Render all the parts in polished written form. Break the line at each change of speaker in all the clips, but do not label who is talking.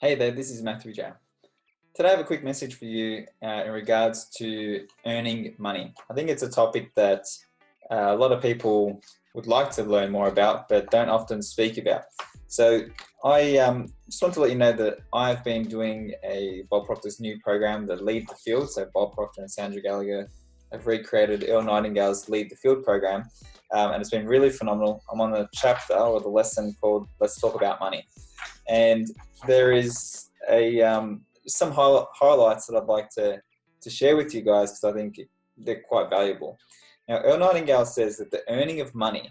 Hey there, this is Matthew J. Today I have a quick message for you in regards to earning money. I think it's a topic that a lot of people would like to learn more about, but don't often speak about. So I just want to let you know that I've been doing Bob Proctor's new program, the Lead the Field. So Bob Proctor and Sandra Gallagher have recreated Earl Nightingale's Lead the Field program, and it's been really phenomenal. I'm on the chapter or the lesson called Let's Talk About Money. And there is some highlights that I'd like to share with you guys because I think they're quite valuable. Now, Earl Nightingale says that the earning of money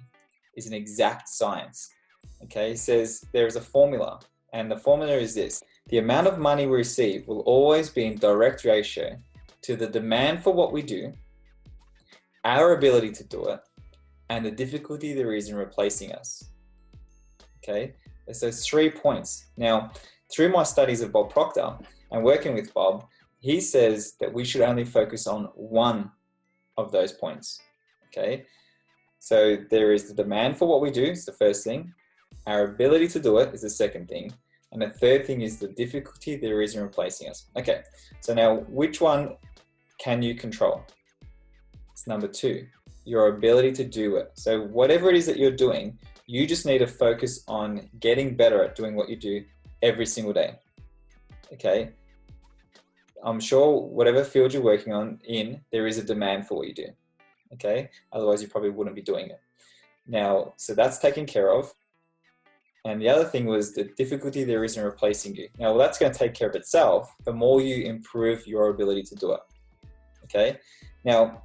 is an exact science. Okay, he says there is a formula, and the formula is this: the amount of money we receive will always be in direct ratio to the demand for what we do, our ability to do it, and the difficulty there is in replacing us. Okay, so 3 points. Now, through my studies of Bob Proctor and working with Bob, he says that we should only focus on one of those points. Okay, so there is the demand for what we do is the first thing, our ability to do it is the second thing, and the third thing is the difficulty there is in replacing us. Okay, so now which one can you control? It's number 2, your ability to do it. So whatever it is that you're doing, you just need to focus on getting better at doing what you do every single day. Okay, I'm sure whatever field you're working in, there is a demand for what you do. Okay, otherwise you probably wouldn't be doing it. Now, so that's taken care of. And the other thing was the difficulty there is in replacing you. Now, well, that's going to take care of itself the more you improve your ability to do it. Okay, now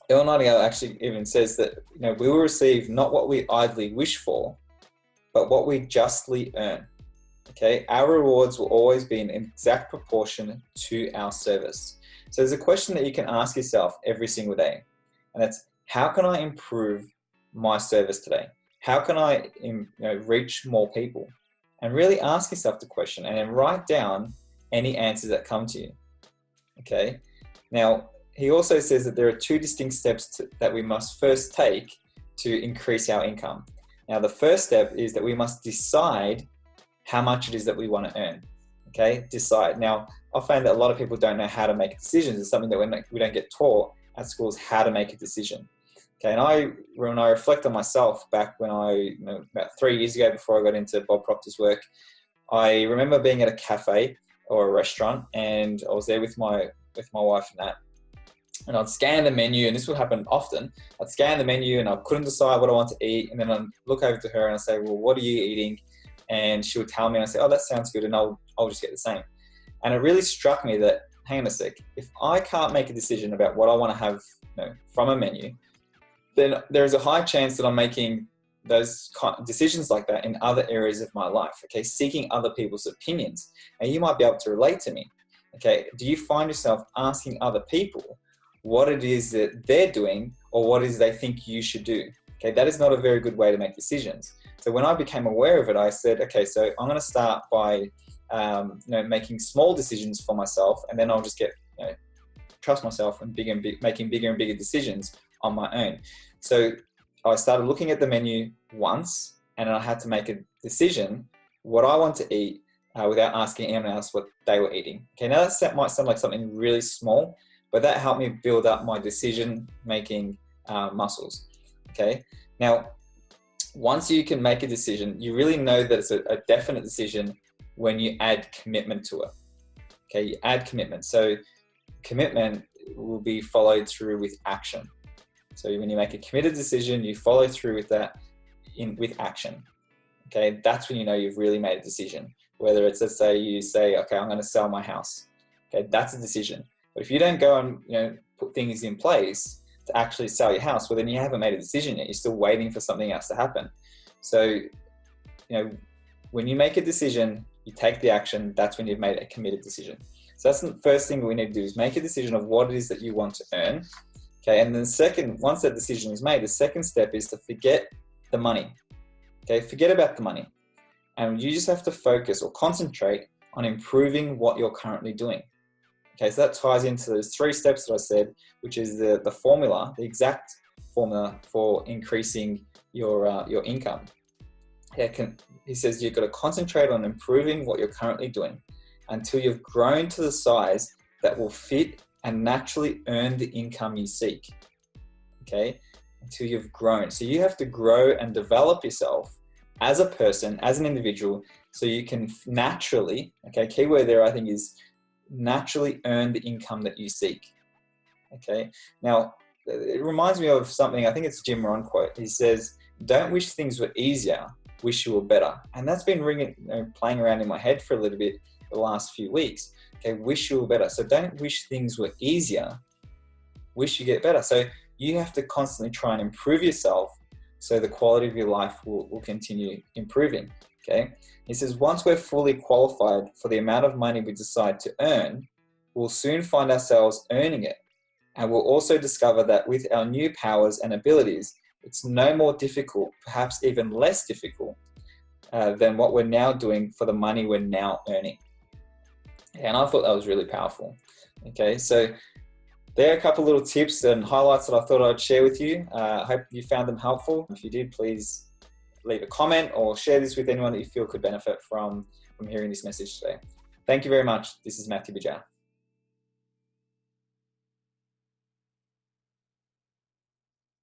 Earl Nightingale actually even says that we will receive not what we idly wish for, but what we justly earn. Okay, our rewards will always be in exact proportion to our service. So there's a question that you can ask yourself every single day, and that's: how can I improve my service today? How can I reach more people? And really ask yourself the question, and then write down any answers that come to you. Okay, now he also says that there are 2 distinct steps that we must first take to increase our income. Now, the first step is that we must decide how much it is that we want to earn. Okay, decide. Now, I find that a lot of people don't know how to make decisions. It's something that we don't get taught at schools, how to make a decision. Okay, and when I reflect on myself back when about 3 years ago, before I got into Bob Proctor's work, I remember being at a cafe or a restaurant, and I was there with my wife and that. And I'd scan the menu, and this would happen often. I'd scan the menu and I couldn't decide what I want to eat. And then I'd look over to her and I'd say, well, what are you eating? And she would tell me, and I'd say, oh, that sounds good. And I'll just get the same. And it really struck me that, hang on a sec, if I can't make a decision about what I want to have from a menu, then there's a high chance that I'm making those decisions like that in other areas of my life. Okay, seeking other people's opinions. And you might be able to relate to me. Okay, do you find yourself asking other people what it is that they're doing or what it is they think you should do? Okay, that is not a very good way to make decisions. So when I became aware of it, I said, okay, so I'm going to start by making small decisions for myself, and then I'll just get trust myself and making bigger and bigger decisions on my own. So I started looking at the menu once, and I had to make a decision what I want to eat without asking anyone else what they were eating. Okay, now that might sound like something really small, but that helped me build up my decision-making muscles. Okay, now once you can make a decision, you really know that it's a definite decision when you add commitment to it. Okay, you add commitment. So commitment will be followed through with action. So when you make a committed decision, you follow through with that with action. Okay, that's when you know you've really made a decision. Whether it's, let's say you say, okay, I'm going to sell my house. Okay, that's a decision. But if you don't go and put things in place to actually sell your house, well, then you haven't made a decision yet. You're still waiting for something else to happen. So, when you make a decision, you take the action. That's when you've made a committed decision. So that's the first thing we need to do, is make a decision of what it is that you want to earn. Okay, and then second, once that decision is made, the second step is to forget the money. Okay, forget about the money. And you just have to focus or concentrate on improving what you're currently doing. Okay, so that ties into those 3 steps that I said, which is the formula, the exact formula for increasing your income. He says you've got to concentrate on improving what you're currently doing until you've grown to the size that will fit and naturally earn the income you seek. Okay, until you've grown. So you have to grow and develop yourself as a person, as an individual, so you can naturally, okay, keyword there I think is naturally earn the income that you seek. Okay, now it reminds me of something, I think it's Jim Rohn quote. He says, don't wish things were easier, wish you were better. And that's been playing around in my head for a little bit the last few weeks. Okay, wish you were better. So don't wish things were easier, wish you get better. So you have to constantly try and improve yourself so the quality of your life will continue improving. Okay, he says, once we're fully qualified for the amount of money we decide to earn, we'll soon find ourselves earning it. And we'll also discover that with our new powers and abilities, it's no more difficult, perhaps even less difficult than what we're now doing for the money we're now earning. And I thought that was really powerful. Okay, so there are a couple little tips and highlights that I thought I'd share with you. I hope you found them helpful. If you did, please leave a comment or share this with anyone that you feel could benefit from hearing this message today. Thank you very much. This is Matthew Bajau.